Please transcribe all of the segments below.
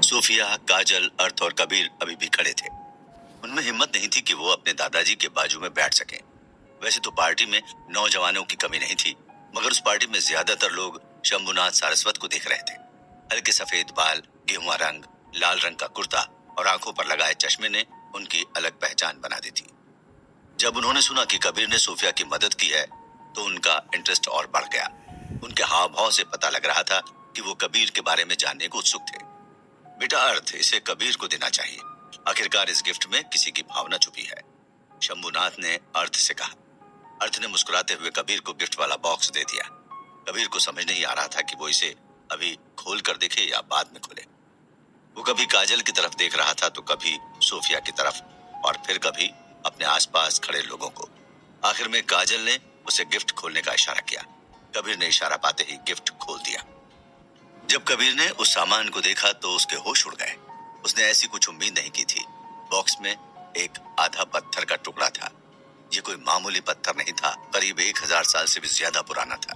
सूफिया, काजल, अर्थ और कबीर अभी भी खड़े थे। उनमें हिम्मत नहीं थी कि वो अपने दादाजी के बाजू में बैठ सकें। वैसे तो पार्टी में नौजवानों की कमी नहीं थी, मगर उस पार्टी में ज्यादातर लोग शंभुनाथ सारस्वत को देख रहे थे। हल्के सफेद बाल, गेहुआ रंग, लाल रंग का कुर्ता और आंखों पर लगाए चश्मे ने उनकी अलग पहचान बना दी थी। जब उन्होंने सुना कि कबीर ने सूफिया की मदद की है, तो उनका इंटरेस्ट और बढ़ गया। उनके हाव भाव से पता लग रहा था कि वो कबीर के बारे में जानने को उत्सुक थे। बेटा अर्थ, इसे कबीर को देना चाहिए। आखिरकार इस गिफ्ट में किसी की भावना छुपी है, शंभुनाथ ने अर्थ से कहा। अर्थ ने मुस्कुराते हुए कबीर को गिफ्ट वाला बॉक्स दे दिया। कबीर को समझ नहीं आ रहा था कि वो इसे अभी खोल कर देखे या बाद में खोले। वो कभी काजल की तरफ देख रहा था तो कभी सूफिया की तरफ और फिर कभी अपने आसपास खड़े लोगों को। आखिर में काजल ने उसे गिफ्ट खोलने का इशारा किया। कबीर ने इशारा पाते ही गिफ्ट खोल दिया। जब कबीर ने उस सामान को देखा तो उसके होश उड़ गए। उसने ऐसी कुछ उम्मीद नहीं की थी। बॉक्स में एक आधा पत्थर का टुकड़ा था। ये कोई मामूली पत्थर नहीं था, करीब 1000 साल से भी ज्यादा पुराना था।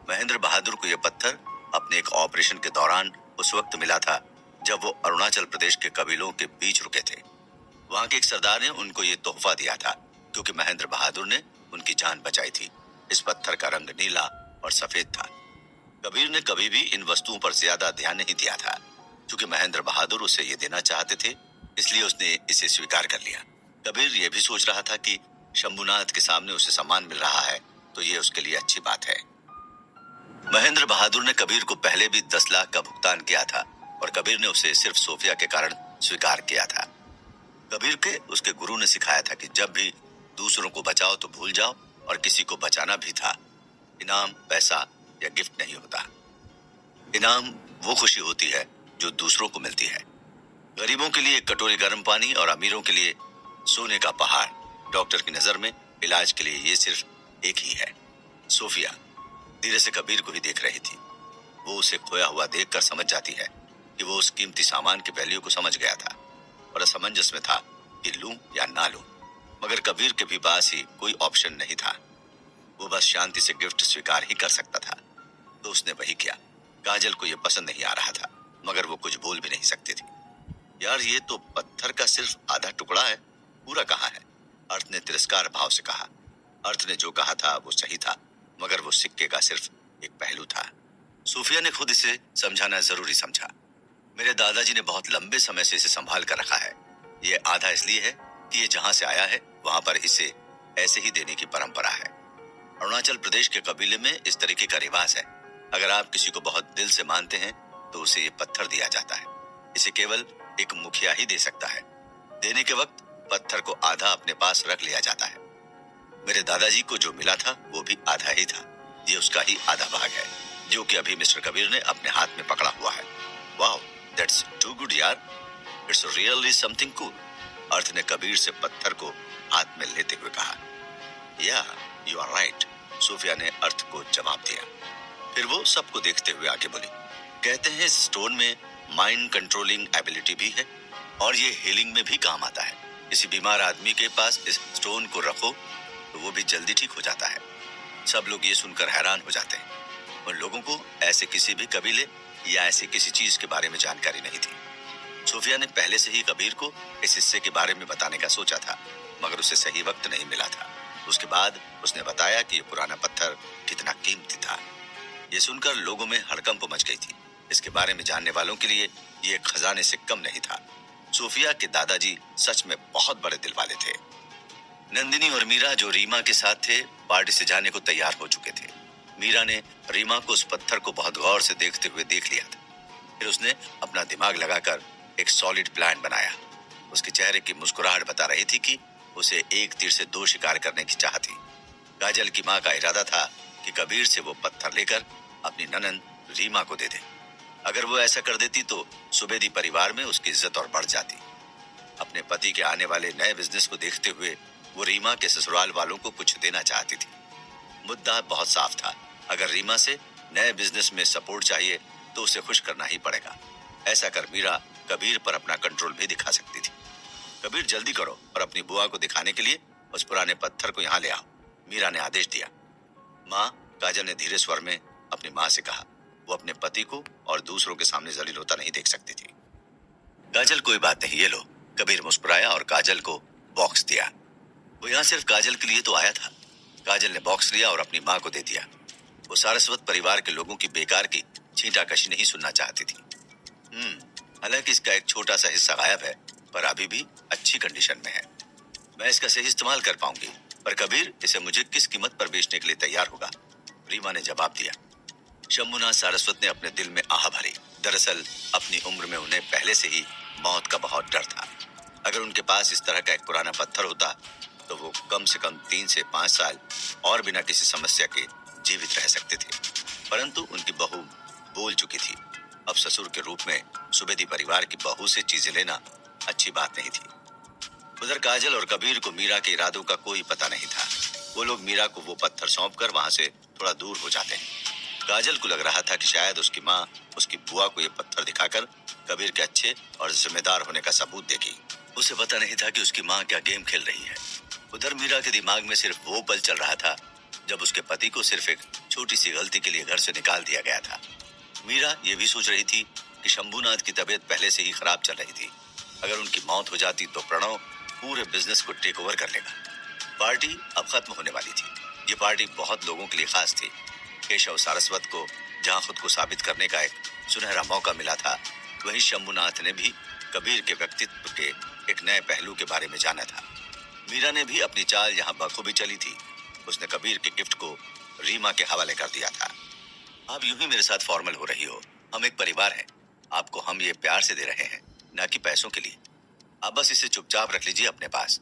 महेंद्र बहादुर को यह पत्थर अपने एक ऑपरेशन के दौरान उस वक्त मिला था जब वो अरुणाचल प्रदेश के कबीलों के बीच रुके थे। वहां के एक सरदार ने उनको ये तोहफा दिया था क्योंकि महेंद्र बहादुर ने उनकी जान बचाई थी। इस पत्थर का रंग नीला और सफेद था। कबीर ने कभी भी इन वस्तुओं पर ज्यादा ध्यान नहीं दिया था। क्योंकि महेंद्र बहादुर उसे ये देना चाहते थे, इसलिए उसने इसे स्वीकार कर लिया। कबीर ये भी सोच रहा था कि शंभुनाथ के सामने उसे सम्मान मिल रहा है तो ये उसके लिए अच्छी बात है। महेंद्र बहादुर ने कबीर को पहले भी 10 लाख का भुगतान किया था और कबीर ने उसे सिर्फ सोफिया के कारण स्वीकार किया था। कबीर के उसके गुरु ने सिखाया था कि जब भी दूसरों को बचाओ तो भूल जाओ, और किसी को बचाना भी था। इनाम पैसा या गिफ्ट नहीं होता। इनाम वो खुशी होती है जो दूसरों को मिलती है। गरीबों के लिए एक कटोरी गर्म पानी और अमीरों के लिए सोने का पहाड़। डॉक्टर की नजर में इलाज के लिए ये सिर्फ एक ही है। सोफिया धीरे से कबीर को ही देख रही थी। वो उसे खोया हुआ देखकर समझ जाती है कि वो उस कीमती सामान के वैल्यू को समझ गया था और असमंजस में था कि लूं या ना लूं। मगर कबीर के भी पास ही कोई ऑप्शन नहीं था। वो बस शांति से गिफ्ट स्वीकार ही कर सकता था। तो उसने वही किया। काजल को यह पसंद नहीं आ रहा था, मगर वो कुछ बोल भी नहीं सकती थी। यार, ये तो पत्थर का सिर्फ आधा टुकड़ा है, पूरा कहाँ है? अर्थ ने तिरस्कार भाव से कहा। अर्थ ने जो कहा था वो सही था, मगर वो सिक्के का सिर्फ एक पहलू था। सूफिया ने खुद इसे समझाना जरूरी समझा। मेरे दादाजी ने बहुत लंबे समय से इसे संभाल कर रखा है। ये आधा इसलिए है कि ये जहां से आया है वहां पर इसे ऐसे ही देने की परंपरा है। अरुणाचल प्रदेश के कबीले में इस तरीके का रिवाज है। अगर आप किसी को बहुत दिल से मानते हैं तो उसे ये पत्थर दिया जाता है। इसे केवल एक मुखिया ही दे सकता है। देने के वक्त पत्थर को आधा अपने पास रख लिया जाता है। मेरे दादाजी को जो मिला था वो भी आधा ही था। ये उसका ही आधा भाग है, जो कि अभी मिस्टर कबीर ने अपने हाथ में पकड़ा हुआ है। वाओ, दैट्स टू गुड यार, इट्स रियली समथिंग कूल। अर्थ ने कबीर से पत्थर को हाथ में लेते हुए कहा। या यू आर राइट, सूफिया ने अर्थ को जवाब दिया। फिर वो सबको देखते हुए आगे बोली। कहते हैं इस स्टोन में माइंड कंट्रोलिंग एबिलिटी भी है और ये हीलिंग में भी काम आता है। किसी बीमार आदमी के पास इस स्टोन को रखो तो वो भी जल्दी ठीक हो जाता है। सब लोग ये सुनकर हैरान हो जाते हैं। उन लोगों को ऐसे किसी भी कबीले या ऐसे किसी चीज के बारे में जानकारी नहीं थी। सूफिया ने पहले से ही कबीर को इस हिस्से के बारे में बताने का सोचा था, मगर उसे सही वक्त नहीं मिला था। उसके बाद उसने बताया कि ये पुराना पत्थर कितना कीमती था। ये सुनकर लोगों में हड़कंप मच गई थी। इसके बारे में जानने वालों के लिए ये खजाने से कम नहीं था। सूफिया के दादाजी सच में बहुत बड़े दिल वाले थे। नंदिनी और मीरा, जो रीमा के साथ थे, पार्टी से जाने को तैयार हो चुके थे। मीरा ने रीमा को उस पत्थर को बहुत गौर से देखते हुए देख लिया था। फिर उसने अपना दिमाग लगाकर एक सॉलिड प्लान बनाया। उसके चेहरे की मुस्कुराहट बता रही थी कि उसे एक तीर से 2 शिकार करने की चाह थी। काजल की माँ का इरादा था कि कबीर से वो पत्थर लेकर अपनी ननंद रीमा को दे दे। अगर वो ऐसा कर देती तो सुबेदी परिवार में उसकी इज्जत और बढ़ जाती। अपने पति के आने वाले नए बिजनेस को देखते हुए वो रीमा के ससुराल वालों को कुछ देना चाहती थी। मुद्दा बहुत साफ था। अगर रीमा से नए बिजनेस में सपोर्ट चाहिए तो उसे खुश करना ही पड़ेगा। ऐसा कर मीरा कबीर पर अपना कंट्रोल भी दिखा सकती थी। कबीर, जल्दी करो और अपनी बुआ को दिखाने के लिए उस पुराने पत्थर को यहाँ ले आओ, मीरा ने आदेश दिया। माँ, काजल ने धीरे स्वर में अपनी माँ से कहा। वो अपने पति को और दूसरों के सामने जलील होता नहीं देख सकती थी। काजल कोई बात नहीं, ये लो। कबीर मुस्कुराया और काजल को बॉक्स दिया। वो यहाँ सिर्फ काजल के लिए तो आया था। काजल ने बॉक्स लिया और अपनी माँ को दे दिया। वो सारस्वत परिवार के लोगों की बेकार की छींटाकशी नहीं सुनना चाहती थी। हालांकि इसका एक छोटा सा हिस्सा गायब है, पर अभी भी अच्छी कंडीशन में है। मैं इसका सही इस्तेमाल कर पाऊंगी, पर कबीर इसे मुझे किस कीमत पर बेचने के लिए तैयार होगा? रीमा ने जवाब दिया। शंभुनाथ सारस्वत ने अपने दिल में आह भरी। दरअसल अपनी उम्र में उन्हें पहले से ही मौत का बहुत डर था। अगर उनके पास इस तरह का एक पुराना पत्थर होता तो वो कम से कम 3 से 5 साल और बिना किसी समस्या के जीवित रह सकते थे। परंतु उनकी बहू बोल चुकी थी। अब ससुर के रूप में सुबेदी परिवार की बहू से चीजें लेना अच्छी बात नहीं थी। उधर काजल और कबीर को मीरा के इरादों का कोई पता नहीं था। वो लोग मीरा को वो पत्थर सौंपकर वहां से थोड़ा दूर हो जाते हैं। काजल को लग रहा था कि शायद उसकी माँ उसकी बुआ को ये पत्थर दिखाकर कबीर के अच्छे और जिम्मेदार होने का सबूत देगी। उसे पता नहीं था कि उसकी माँ क्या गेम खेल रही है। उधर मीरा के दिमाग में सिर्फ वो पल चल रहा था जब उसके पति को सिर्फ एक छोटी सी गलती के लिए घर से निकाल दिया गया था। मीरा ये भी सोच रही थी कि शंभूनाथ की तबीयत पहले से ही खराब चल रही थी। अगर उनकी मौत हो जाती तो प्रणव पूरे बिजनेस को टेक ओवर कर लेगा। पार्टी अब खत्म होने वाली थी। ये पार्टी बहुत लोगों के लिए खास थी। केशव सारस्वत को जहां खुद को साबित करने का एक सुनहरा मौका मिला था, वहीं शंभुनाथ ने भी कबीर के व्यक्तित्व के एक नए पहलू के बारे में जाना था। मीरा ने भी अपनी चाल यहाँ बखूबी चली थी। उसने कबीर के गिफ्ट को रीमा के हवाले कर दिया था। आप यूं ही मेरे साथ फॉर्मल हो रही हो। हम एक परिवार हैं। आपको हम ये प्यार से दे रहे हैं, न कि पैसों के लिए। आप बस इसे चुपचाप रख लीजिए अपने पास।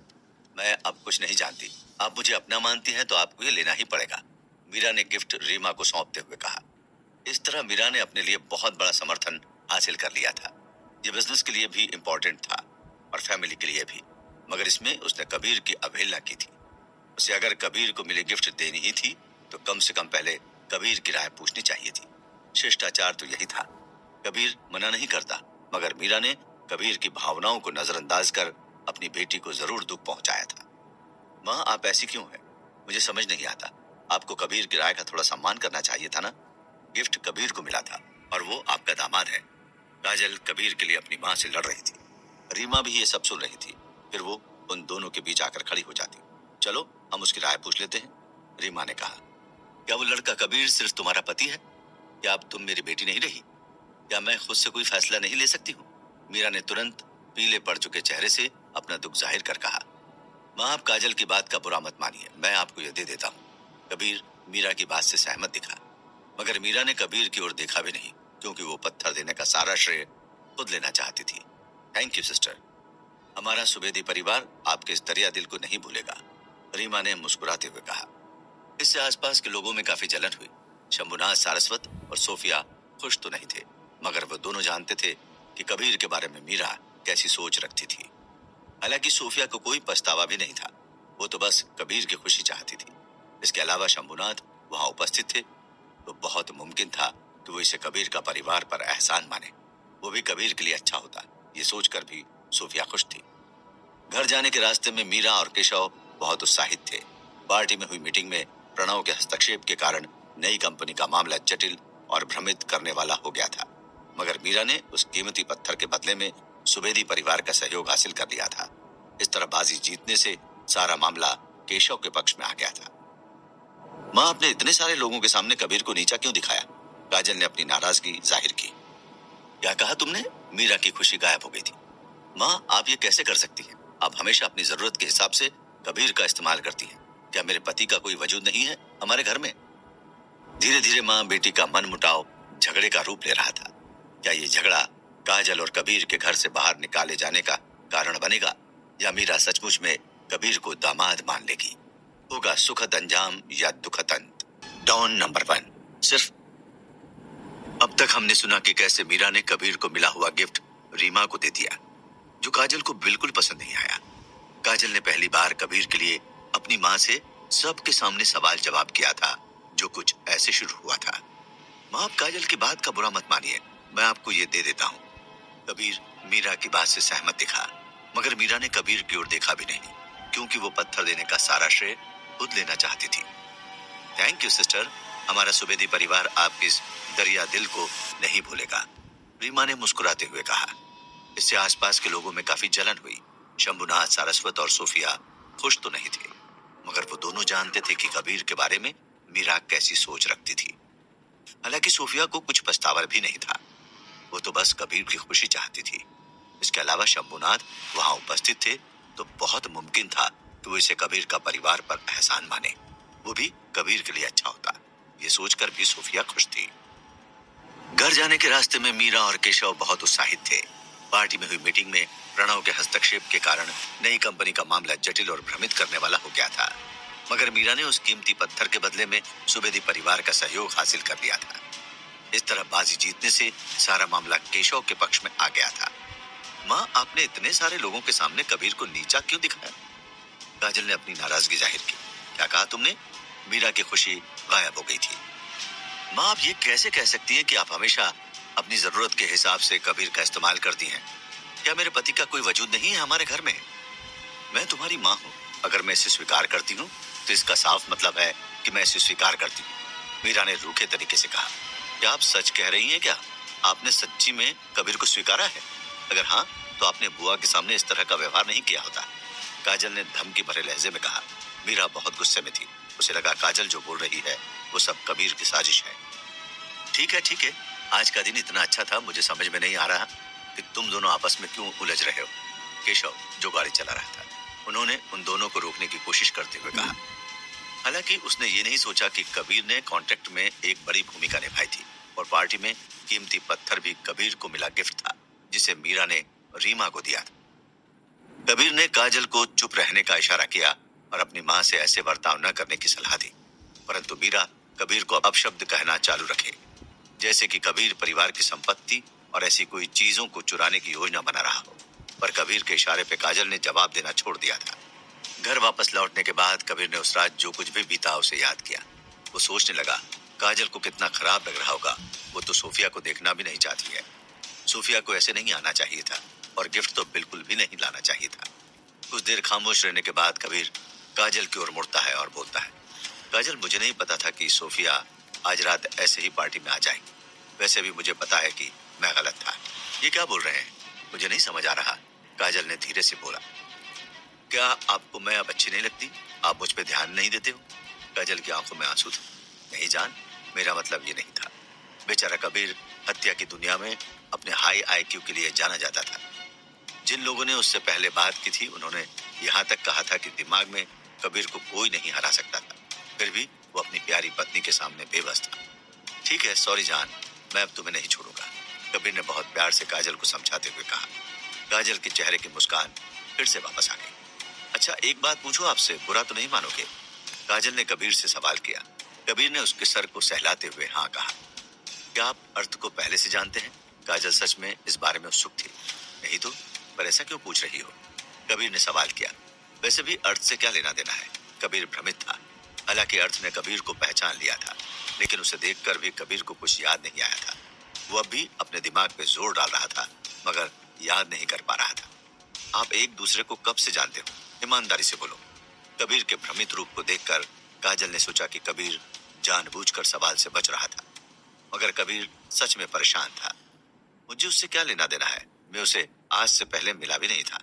मैं अब कुछ नहीं जानती। आप मुझे अपना मानती हैं तो आपको ये लेना ही पड़ेगा। मीरा ने गिफ्ट रीमा को सौंपते हुए कहा। इस तरह मीरा ने अपने लिए बहुत बड़ा समर्थन हासिल कर लिया था। ये बिजनेस के लिए भी इम्पोर्टेंट था और फैमिली के लिए भी, मगर इसमें उसने कबीर की अवहेलना की थी। उसे अगर कबीर को मिली गिफ्ट देनी ही थी तो कम से कम पहले कबीर की राय पूछनी चाहिए थी। शिष्टाचार तो यही था। कबीर मना नहीं करता, मगर मीरा ने कबीर की भावनाओं को नजरअंदाज कर अपनी बेटी को जरूर दुख पहुंचाया था। माँ, आप ऐसी क्यों हैं? मुझे समझ नहीं आता। आपको कबीर की राय का थोड़ा सम्मान करना चाहिए था ना। गिफ्ट कबीर को मिला था और वो आपका दामाद है। काजल कबीर के लिए अपनी माँ से लड़ रही थी। रीमा भी ये सब सुन रही थी। फिर वो उन दोनों के बीच आकर खड़ी हो जाती। चलो हम उसकी राय पूछ लेते हैं, रीमा ने कहा। क्या वो लड़का कबीर सिर्फ तुम्हारा पति है? क्या अब तुम मेरी बेटी नहीं रही? क्या मैं खुद से कोई फैसला नहीं ले सकती हूँ? मीरा ने तुरंत पीले पड़ चुके चेहरे से अपना दुख जाहिर कर कहा। माँ, आप काजल की बात का बुरा मत मानिए। मैं आपको यह दे देता हूँ। कबीर मीरा की बात से सहमत दिखा, मगर मीरा ने कबीर की ओर देखा भी नहीं, क्योंकि वो पत्थर देने का सारा श्रेय खुद लेना चाहती थी। Thank you sister. हमारा सुबेदी परिवार आपके इस दरिया दिल को नहीं भूलेगा, रीमा ने मुस्कुराते हुए कहा। इससे आसपास के लोगों में काफी जलन हुई। शंभुनाथ सारस्वत और सोफिया खुश तो नहीं थे, मगर वो दोनों जानते थे कि कबीर के बारे में मीरा कैसी सोच रखती थी। हालांकि सोफिया को कोई पछतावा भी नहीं था। वो तो बस कबीर की खुशी चाहती थी। इसके अलावा शंभुनाथ वहां उपस्थित थे तो बहुत मुमकिन था कि वो इसे कबीर का परिवार पर एहसान माने। वो भी कबीर के लिए अच्छा होता, ये सोचकर भी सोफिया खुश थी। घर जाने के रास्ते में मीरा और केशव बहुत उत्साहित थे। पार्टी में हुई मीटिंग में प्रणव के हस्तक्षेप के कारण नई कंपनी का मामला जटिल और भ्रमित करने वाला हो गया था, मगर मीरा ने उस कीमती पत्थर के बदले में सुबेदी परिवार का सहयोग हासिल कर लिया था। इस तरह बाजी जीतने से सारा मामला केशव के पक्ष में आ गया था। माँ, आपने इतने सारे लोगों के सामने कबीर को नीचा क्यों दिखाया? काजल ने अपनी नाराजगी जाहिर की। क्या कहा तुमने? मीरा की खुशी गायब हो गई थी। माँ, आप ये कैसे कर सकती हैं? आप हमेशा अपनी जरूरत के हिसाब से कबीर का इस्तेमाल करती हैं। क्या मेरे पति का कोई वजूद नहीं है हमारे घर में? धीरे धीरे माँ बेटी का मन मुटाव झगड़े का रूप ले रहा था। क्या ये झगड़ा काजल और कबीर के घर से बाहर निकाले जाने का कारण बनेगा, या मीरा सचमुच में कबीर को दामाद मान लेगी? होगा सुखद अंजाम या दुखद अंत। डॉन नंबर 1। सिर्फ अब तक हमने सुना कि कैसे मीरा ने कबीर को मिला हुआ गिफ्ट रीमा को दे दिया, जो काजल को बिल्कुल पसंद नहीं आया। काजल ने पहली बार कबीर के लिए अपनी माँ से सबके सामने सवाल जवाब किया था, जो कुछ ऐसे शुरू हुआ था। माँ, आप काजल की बात का बुरा मत मानिए। मैं आपको ये दे देता हूँ। कबीर मीरा की बात से सहमत दिखा, मगर मीरा ने कबीर की ओर देखा भी नहीं, क्योंकि वो पत्थर देने का सारा श्रेय खुद लेना चाहती थी। Thank you sister. हमारा सुबेदी परिवार आपके इस दरिया दिल को नहीं भूलेगा, रीमा ने मुस्कुराते हुए कहा। इससे आसपास के लोगों में काफी जलन हुई। शंभुनाथ, सारस्वत और सोफिया खुश तो नहीं थे, मगर वो दोनों जानते थे कि कबीर के बारे में मीरा कैसी सोच रखती थी। हालांकि सोफिया को कुछ पछतावा भी नहीं था, वो तो बस कबीर की खुशी चाहती थी। इसके अलावा शंभुनाथ वहां उपस्थित थे, तो बहुत मुमकिन था कि वो इसे कबीर का परिवार पर एहसान माने, वो भी कबीर के लिए अच्छा होता। ये सोचकर भी सोफिया खुश थी। घर जाने के रास्ते में मीरा और केशव बहुत उत्साहित थे। पार्टी में हुई मीटिंग में प्रणव के हस्तक्षेप के कारण नई कंपनी का मामला जटिल और भ्रमित करने वाला हो गया था, मगर मीरा ने उस कीमती पत्थर के बदले में सुवेदी परिवार का सहयोग हासिल कर लिया था। इस तरह बाजी जीतने से सारा मामला केशव के पक्ष में आ गया था। माँ, आपने इतने सारे लोगों के सामने कबीर को नीचा क्यों दिखाया? काजल ने अपनी नाराजगी जाहिर की। क्या कहा तुमने? मीरा की खुशी गायब हो गई थी। माँ, आप ये कैसे कह सकती हैं कि आप हमेशा अपनी जरूरत के हिसाब से कबीर का इस्तेमाल करती हैं? क्या मेरे पति का कोई वजूद नहीं है हमारे घर में? मैं तुम्हारी माँ हूँ। अगर मैं इसे स्वीकार करती हूँ तो इसका साफ मतलब है कि मैं इसे स्वीकार करती हूँ। मीरा ने रूखे तरीके से कहा। क्या आप सच कह रही हैं? क्या आपने सच्ची में कबीर को स्वीकारा है? अगर हाँ, तो आपने बुआ के सामने इस तरह का व्यवहार नहीं किया होता। काजल ने धमकी भरे लहजे में कहा। मीरा बहुत गुस्से में थी। उसे लगा काजल जो बोल रही है वो सब कबीर की साजिश है। ठीक है, ठीक है। आज का दिन इतना अच्छा था, मुझे समझ में नहीं आ रहा कि तुम दोनों आपस में क्यों उलझ रहे हो। केशव, जो गाड़ी चला रहा था, उन्होंने उन दोनों को रोकने की कोशिश करते हुए कहा। हालांकि उसने ये नहीं सोचा कि कबीर ने कॉन्ट्रैक्ट में एक बड़ी भूमिका निभाई थी और पार्टी में कीमती पत्थर भी कबीर को मिला गिफ्ट था, जिसे मीरा ने रीमा को दिया था। कबीर ने काजल को चुप रहने का इशारा किया और अपनी माँ से ऐसे बर्ताव न करने की सलाह दी, परंतु मीरा कबीर को अपशब्द कहना चालू रखे, जैसे कि कबीर परिवार की संपत्ति और ऐसी कोई चीजों को चुराने की योजना बना रहा हो। पर कबीर के इशारे पे काजल ने जवाब देना छोड़ दिया था। घर वापस लौटने के बाद कबीर ने उस रात जो कुछ भी बीता उसे याद किया। वो सोचने लगा, काजल को कितना खराब लग रहा होगा। वो तो सोफिया को देखना भी नहीं चाहती है। सोफिया को ऐसे नहीं आना चाहिए था और गिफ्ट तो बिल्कुल भी नहीं लाना चाहिए था। कुछ देर खामोश रहने के बाद कबीर काजल की ओर मुड़ता है और बोलता है। काजल, मुझे नहीं पता था कि सोफिया आज रात ऐसे ही पार्टी में आ जाएगी। वैसे भी मुझे पता है कि मैं गलत था। ये क्या बोल रहे हैं? मुझे नहीं समझ आ रहा। काजल ने धीरे से बोला। क्या आपको मैं अब अच्छी नहीं लगती? आप मुझ पे ध्यान नहीं देते हो? काजल की आंखों में आंसू थे। नहीं जान, मेरा मतलब ये नहीं था। बेचारा कबीर हत्या की दुनिया में अपने हाई आईक्यू के लिए जाना जाता था। जिन लोगों ने उससे पहले बात की थी, उन्होंने यहाँ तक कहा था कि दिमाग में कबीर को कोई नहीं हरा सकता था। फिर भी वो अपनी प्यारी पत्नी के सामने बेबस था। ठीक है, सॉरी जान, मैं अब तुम्हें नहीं छोड़ूंगा, कबीर ने बहुत प्यार से काजल को समझाते हुए कहा। काजल के चेहरे की मुस्कान फिर से वापस आ गई। अच्छा, एक बात पूछूं आपसे, बुरा तो नहीं मानोगे? काजल ने कबीर से सवाल किया। कबीर ने उसके सर को सहलाते हुए हाँ कहा। क्या आप अर्थ को पहले से जानते हैं? काजल सच में इस बारे में उत्सुक थी। नहीं तो, पर ऐसा क्यों पूछ रही हो? कबीर ने सवाल किया। वैसे भी अर्थ से क्या लेना देना है? कबीर भ्रमित था। हालांकि अर्थ ने कबीर को पहचान लिया था, लेकिन उसे देखकर भी कबीर को कुछ याद नहीं आया था। वो अब भी अपने दिमाग पे जोर डाल रहा था, मगर याद नहीं कर पा रहा था। आप एक दूसरे को कब से जानते हो? ईमानदारी से बोलो। कबीर के भ्रमित रूप को देखकर काजल ने सोचा कि कबीर जानबूझकर सवाल से बच रहा था, मगर कबीर सच में परेशान था। मुझे उससे क्या लेना देना है? मैं उसे आज से पहले मिला भी नहीं था,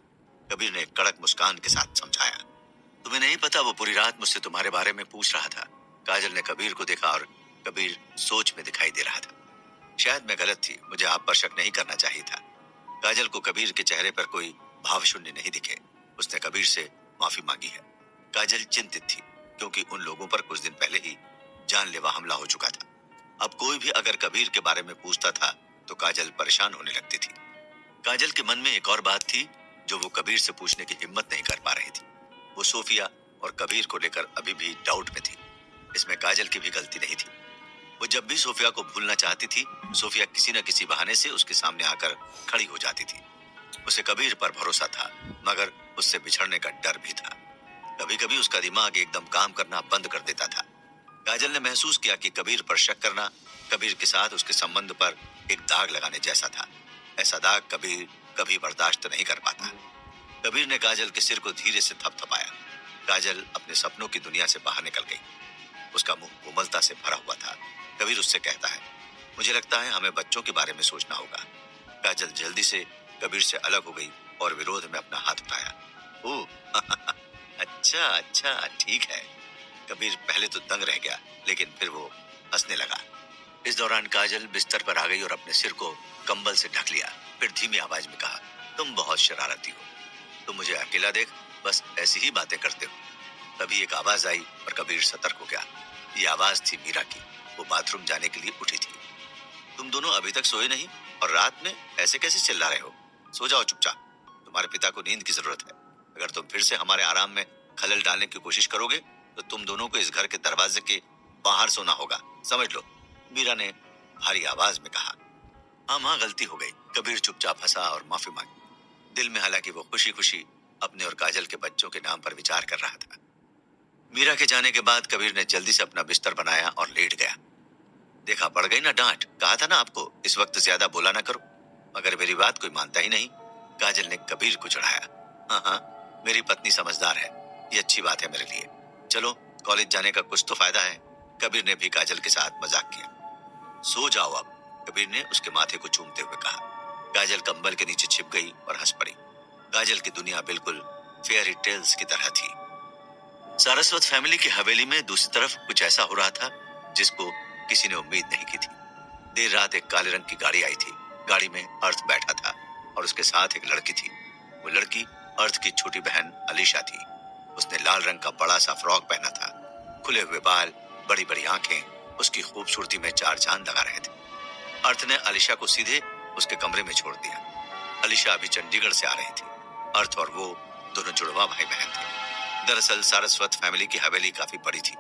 कबीर ने कड़क मुस्कान के साथ समझाया। तुम्हें नहीं पता, वो पूरी रात मुझसे तुम्हारे बारे में पूछ रहा था। काजल ने कबीर को देखा और कबीर सोच में दिखाई दे रहा था। शायद मैं गलत थी, मुझे आप पर शक नहीं करना चाहिए था। काजल को कबीर के चेहरे पर कोई भाव शून्य नहीं दिखे। उसने कबीर से माफी मांगी है। काजल चिंतित थी, क्योंकि उन लोगों पर कुछ दिन पहले ही जानलेवा हमला हो चुका था। अब कोई भी अगर कबीर के बारे में पूछता था तो काजल परेशान होने लगती थी। काजल के मन में एक और बात थी जो वो कबीर से पूछने की हिम्मत नहीं कर पा रही थी। वो सोफिया और कबीर को लेकर अभी भी डाउट में थी। इसमें काजल की भी गलती नहीं थी। वो जब भी सोफिया को भूलना चाहती थी, सोफिया किसी न किसी बहाने से उसके सामने आकर खड़ी हो जाती थी। उसे कबीर पर भरोसा था, मगर उससे बिछड़ने का डर भी था। कभी कभी उसका दिमाग एकदम काम करना बंद कर देता था। काजल ने महसूस किया कि कबीर पर शक करना कबीर के साथ उसके संबंध पर एक दाग लगाने जैसा था। ऐसा दाग कबीर कभी बर्दाश्त नहीं कर पाता। कबीर ने काजल के सिर को धीरे से थपथपाया। काजल अपने सपनों की दुनिया से बाहर निकल गई। उसका मुंह कोमलता से भरा हुआ था। कबीर उससे कहता है, मुझे लगता है हमें बच्चों के बारे में सोचना होगा। काजल जल्दी से कबीर से अलग हो गई और विरोध में अपना हाथ उठाया। ओह अच्छा अच्छा ठीक है। कबीर पहले तो दंग रह गया, लेकिन फिर वो हंसने लगा। इस दौरान काजल बिस्तर पर आ गई और अपने सिर को कंबल से ढक लिया। फिर धीमी आवाज में कहा, तुम बहुत शरारती हो, तुम मुझे अकेला देख बस ऐसी ही बातें करते हो। तभी एक आवाज आई और कबीर सतर्क हो गया। ये आवाज थी मीरा की। वो बाथरूम जाने के लिए उठी थी। तुम दोनों अभी तक सोए नहीं और रात में ऐसे कैसे चिल्ला रहे हो? सो जाओ चुपचाप, तुम्हारे पिता को नींद की जरूरत है। अगर तुम फिर से हमारे आराम में खलल डालने की कोशिश करोगे तो तुम दोनों को इस घर के दरवाजे के बाहर सोना होगा, समझ लो, मीरा ने भारी आवाज में कहा। हाँ माँ, गलती हो गई। कबीर चुपचाप हंसा और माफी मांगी। दिल में हालांकि वो खुशी खुशी अपने और काजल के बच्चों के नाम पर विचार कर रहा था। मीरा के जाने के बाद कबीर ने जल्दी से अपना बिस्तर बनाया और लेट गया। देखा, पड़ गई ना डांट, कहा था ना आपको इस वक्त ज्यादा बोला ना करो। मगर मेरी बात कोई मानता ही नहीं। काजल ने कबीर को चढ़ाया। हाँ हाँ, मेरी पत्नी समझदार है, ये अच्छी बात है मेरे लिए। चलो, कॉलेज जाने का कुछ तो फायदा है। कबीर ने भी काजल के साथ मजाक किया। सो जाओ अब, कबीर ने उसके माथे को चूमते हुए कहा। काजल कंबल के नीचे छिप गई और हंस पड़ी। काजल की दुनिया बिल्कुल फेयरी टेल्स की तरह थी। सारस्वत फैमिली की हवेली में दूसरी तरफ कुछ ऐसा हो रहा था जिसको किसी ने उम्मीद नहीं की थी। देर रात एक काले रंग की गाड़ी आई थी। गाड़ी में अर्थ बैठा था और उसके साथ एक लड़की थी। वो लड़की अर्थ की छोटी बहन अलीशा थी। उसने लाल रंग का बड़ा सा फ्रॉक पहना था। खुले हुए बाल, बड़ी बड़ी आंखें उसकी खूबसूरती में चार चांद लगा रहे थे। अर्थ ने अलीशा को सीधे उसके कमरे में छोड़ दिया। अलीशा अभी चंडीगढ़ से आ रही थी। अर्थ और वो दोनों जुड़वा भाई बहन थे। दरअसल सारस्वत फैमिली की हवेली काफी बड़ी थी।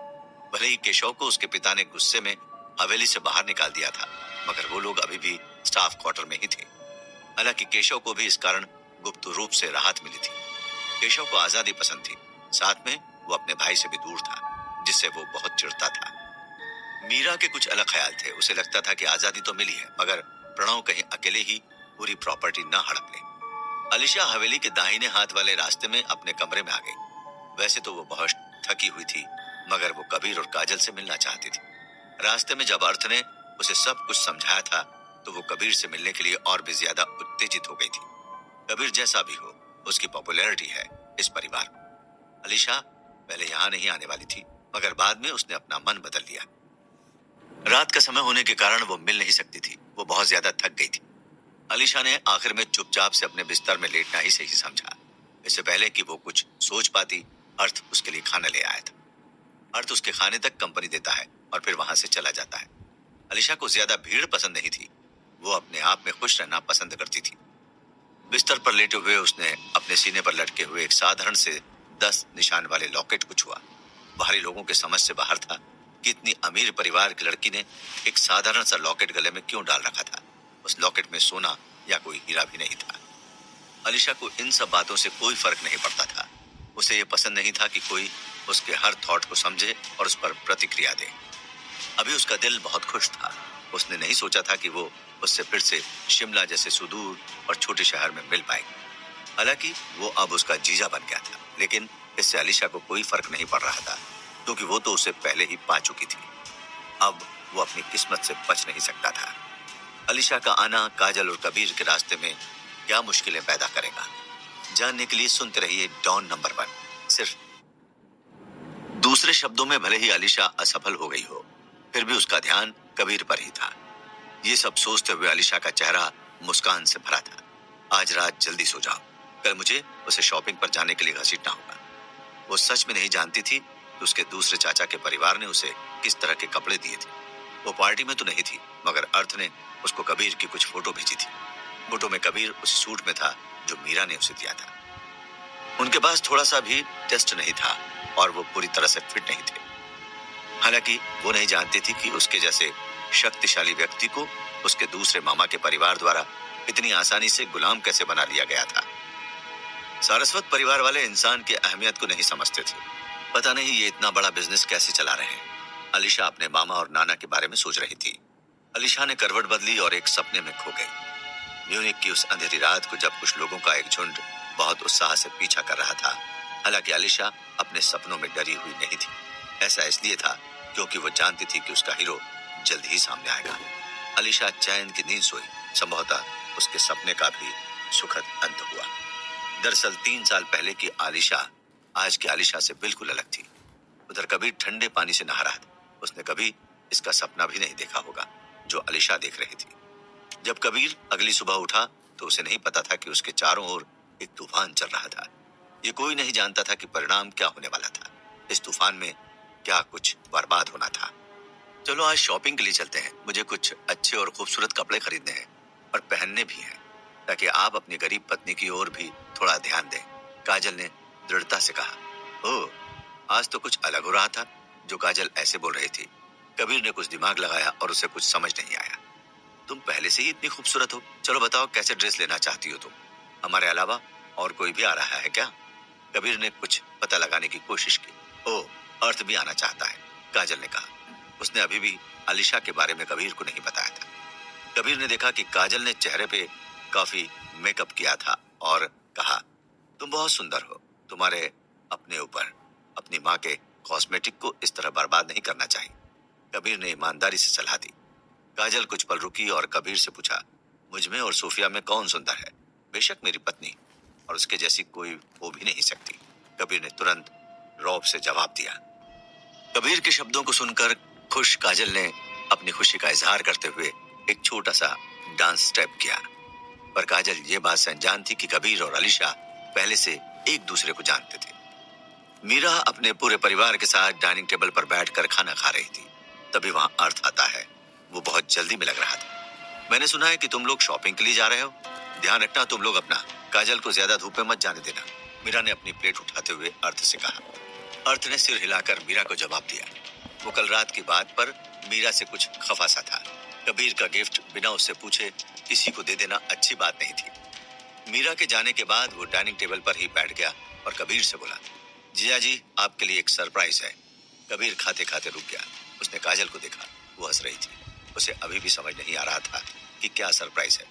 भले ही केशव को उसके पिता ने गुस्से में हवेली से बाहर निकाल दिया था, मगर वो लोग अभी भी स्टाफ क्वार्टर में ही थे। हालांकि केशव को भी इस कारण गुप्त रूप से राहत मिली थी। केशव को आजादी पसंद थी, साथ में वो अपने भाई से भी दूर था, जिससे वो बहुत चिढ़ता था। मीरा के कुछ अलग ख्याल थे। उसे लगता था कि आजादी तो मिली है, मगर प्रणव कहीं अकेले ही पूरी प्रॉपर्टी न हड़प ले। अलीशा हवेली के दाहिने हाथ वाले रास्ते में अपने कमरे में आ गई। वैसे तो वो बहुत थकी हुई थी, मगर वो कबीर और काजल से मिलना चाहती थी। रास्ते में जब अर्थ ने उसे सब कुछ समझाया था तो वो कबीर से मिलने के लिए और भी ज्यादा उत्तेजित हो गई थी। कबीर जैसा भी हो, उसकी पॉपुलैरिटी है इस परिवार में। अलीशा पहले यहाँ नहीं आने वाली थी, मगर बाद में उसने अपना मन बदल लिया। रात का समय होने के कारण वो मिल नहीं सकती थी। वो बहुत ज्यादा थक गई थी। अलीशा ने आखिर में चुपचाप से अपने बिस्तर में लेटना ही सही समझा। इससे पहले कि वो कुछ सोच पाती, अर्थ उसके लिए खाना ले आया था। अर्थ उसके खाने तक कंपनी देता है और फिर वहां से चला जाता है। अलीशा को ज्यादा भीड़ पसंद नहीं थी। वो अपने आप में खुश रहना पसंद करती थी। बिस्तर पर लेटे हुए उसने अपने सीने पर लटके हुए एक साधारण से 10 निशान वाले लॉकेट को छुआ। बाहरी लोगों के समझ से बाहर था कि इतनी अमीर परिवार की लड़की ने एक साधारण सा लॉकेट गले में क्यों डाल रखा था। उस लॉकेट में सोना या कोई हीरा भी नहीं था। अलीशा को इन सब बातों से कोई फर्क नहीं पड़ता था। उसे ये पसंद नहीं था कि कोई उसके हर थॉट को समझे और उस पर प्रतिक्रिया दे। अभी उसका दिल बहुत खुश था। उसने नहीं सोचा था कि वो उससे फिर से शिमला जैसे सुदूर और छोटे शहर में मिल पाएगी। हालांकि वो अब उसका जीजा बन गया था, लेकिन इससे अलीशा को कोई फर्क नहीं पड़ रहा था, क्योंकि वो तो उसे पहले ही पा चुकी थी। अब वो अपनी किस्मत से बच नहीं सकता था। अलीशा का आना काजल और कबीर के रास्ते में क्या मुश्किलें पैदा करेगा, जानने के लिए सुनते रहिए डॉन नंबर 1। सिर्फ दूसरे शब्दों में, भले ही अलीशा असफल हो गई हो, फिर भी उसका ध्यान कबीर पर ही था। ये सब सोचते हुए अलीशा का चेहरा मुस्कान से भरा था। आज रात जल्दी सो जाओ, कल मुझे उसे शॉपिंग पर जाने के लिए घसीटना होगा। वो सच में नहीं जानती थी कि उसके दूसरे चाचा के परिवार ने उसे किस तरह के कपड़े दिए थे। वो पार्टी में तो नहीं थी, मगर अर्थ ने उसको कबीर की कुछ फोटो भेजी थी। फोटो में कबीर उस सूट में था जो मीरा ने उसे दिया था। उनके पास थोड़ा सा भी टेस्ट नहीं था और वो पूरी तरह से फिट नहीं थे। हालांकि वो नहीं जानती थी कि उसके जैसे शक्तिशाली व्यक्ति को उसके दूसरे मामा के परिवार द्वारा इतनी आसानी से गुलाम कैसे बना लिया गया था। सारस्वत परिवार वाले इंसान की अहमियत को नहीं समझते थे। पता नहीं ये इतना बड़ा बिजनेस कैसे चला रहे हैं। अलीशा अपने मामा और नाना के बारे में सोच रही थी। अलीशा ने करवट बदली और एक सपने में खो गई। म्यूनिक की उस अंधेरी रात को जब कुछ लोगों का एक झुंड बहुत उत्साह से पीछा कर रहा था। हालांकि अलीशा अपने सपनों में डरी हुई नहीं थी। ऐसा इसलिए था क्योंकि वो जानती थी कि उसका हीरो जल्द ही सामने आएगा। अलीशा चैन की नींद सोई। संभवतः उसके सपने का भी सुखद अंत हुआ। दरअसल 3 साल पहले की आलिशा आज की आलिशा से बिल्कुल अलग थी। उधर कबीर ठंडे पानी से नहा रहा था। उसने कभी इसका सपना भी नहीं देखा होगा जो आलिशा देख रही थी। जब कबीर अगली सुबह उठा तो उसे नहीं पता था कि उसके चारों ओर एक तूफान चल रहा था। ये कोई नहीं जानता था कि परिणाम क्या होने वाला था। इस तूफान में क्या कुछ बर्बाद होना था। चलो आज शॉपिंग के लिए चलते हैं। मुझे कुछ अच्छे और खूबसूरत कपड़े खरीदने हैं और पहनने भी हैं, ताकि आप अपनी गरीब पत्नी की ओर भी थोड़ा ध्यान दें, काजल ने दृढ़ता से कहा। ओह, आज तो कुछ अलग हो रहा था जो काजल ऐसे बोल रही थी। कबीर ने कुछ दिमाग लगाया और उसे कुछ समझ नहीं आया। तुम पहले से ही इतनी खूबसूरत हो, चलो बताओ कैसे ड्रेस लेना चाहती हो तुम? हमारे अलावा और कोई भी आ रहा है क्या? कबीर ने कुछ पता लगाने की कोशिश की। ओह, अर्थ भी आना चाहता है, काजल ने कहा। उसने अभी भी अलीशा के बारे में कबीर को नहीं बताया था। कबीर ने देखा कि काजल ने चेहरे पे काफी मेकअप किया था और कहा, तुम बहुत सुंदर हो। तुम्हारे अपने ऊपर अपनी माँ के कॉस्मेटिक को इस तरह बर्बाद नहीं करना चाहिए। कबीर ने ईमानदारी से सलाह दी। काजल कुछ पल रुकी और कबीर से पूछा, मुझ में और सोफिया में कौन सुंदर है? बेशक मेरी पत्नी, और उसके जैसी कोई हो भी नहीं सकती। कबीर ने तुरंत रौब से जवाब दिया। कबीर के शब्दों को सुनकर खुश काजल ने अपनी खुशी का इजहार करते हुए एक छोटा सा डांस स्टेप किया। पर काजल ये बात से अनजान थी कि कबीर और अलीशा पहले से एक दूसरे को जानते थे। मीरा अपने पूरे परिवार के साथ डाइनिंग टेबल पर बैठकर खाना खा रही थी। तभी वहां अर्थ आता है। वो बहुत जल्दी में लग रहा था। मैंने सुना है कि तुम लोग शॉपिंग के लिए जा रहे हो। ध्यान रखना तुम लोग अपना। काजल को ज्यादा धूप में मत जाने देना, मीरा ने अपनी प्लेट उठाते हुए अर्थ से कहा। अर्थ ने सिर हिलाकर मीरा को जवाब दिया। वो कल रात की बात पर मीरा से कुछ खफा सा था। कबीर का गिफ्ट बिना उससे पूछे किसी को दे देना अच्छी बात नहीं थी। मीरा के जाने के बाद वो डाइनिंग टेबल पर ही बैठ गया और कबीर से बोला, जिया जी, आपके लिए एक सरप्राइज है। कबीर खाते खाते रुक गया। उसने काजल को देखा, वो हंस रही थी। उसे अभी भी समझ नहीं आ रहा था कि क्या सरप्राइज है।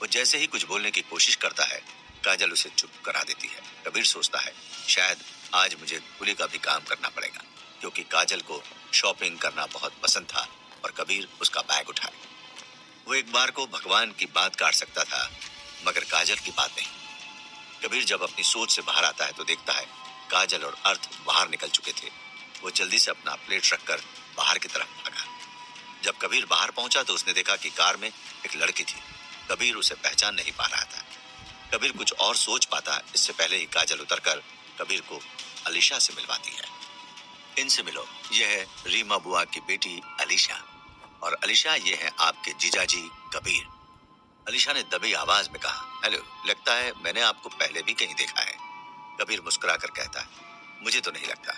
वो जैसे ही कुछ बोलने की कोशिश करता है, काजल उसे चुप करा देती है। कबीर सोचता है, शायद आज मुझे कुली का भी काम करना पड़ेगा, क्योंकि काजल को शॉपिंग करना बहुत पसंद था और कबीर उसका बैग उठाए। वो एक बार को भगवान की बात काट सकता था, मगर काजल की बात नहीं। कबीर जब अपनी सोच से बाहर आता है तो देखता है काजल और अर्थ बाहर निकल चुके थे। वो जल्दी से अपना प्लेट रखकर बाहर की तरफ भागा। जब कबीर बाहर पहुंचा तो उसने देखा कि कार में एक लड़की थी। कबीर उसे पहचान नहीं पा रहा था। कबीर कुछ और सोच पाता इससे पहले ही काजल उतरकर कबीर को अलीशा से मिलवाती है। इनसे मिलो, ये है रीमा बुआ की बेटी अलीशा, और अलीशा ये है आपके जीजाजी कबीर। अलीशा ने दबी आवाज में कहा, हेलो, लगता है मैंने आपको पहले भी कहीं देखा है। कबीर मुस्कुराकर कहता है, मुझे तो नहीं लगता।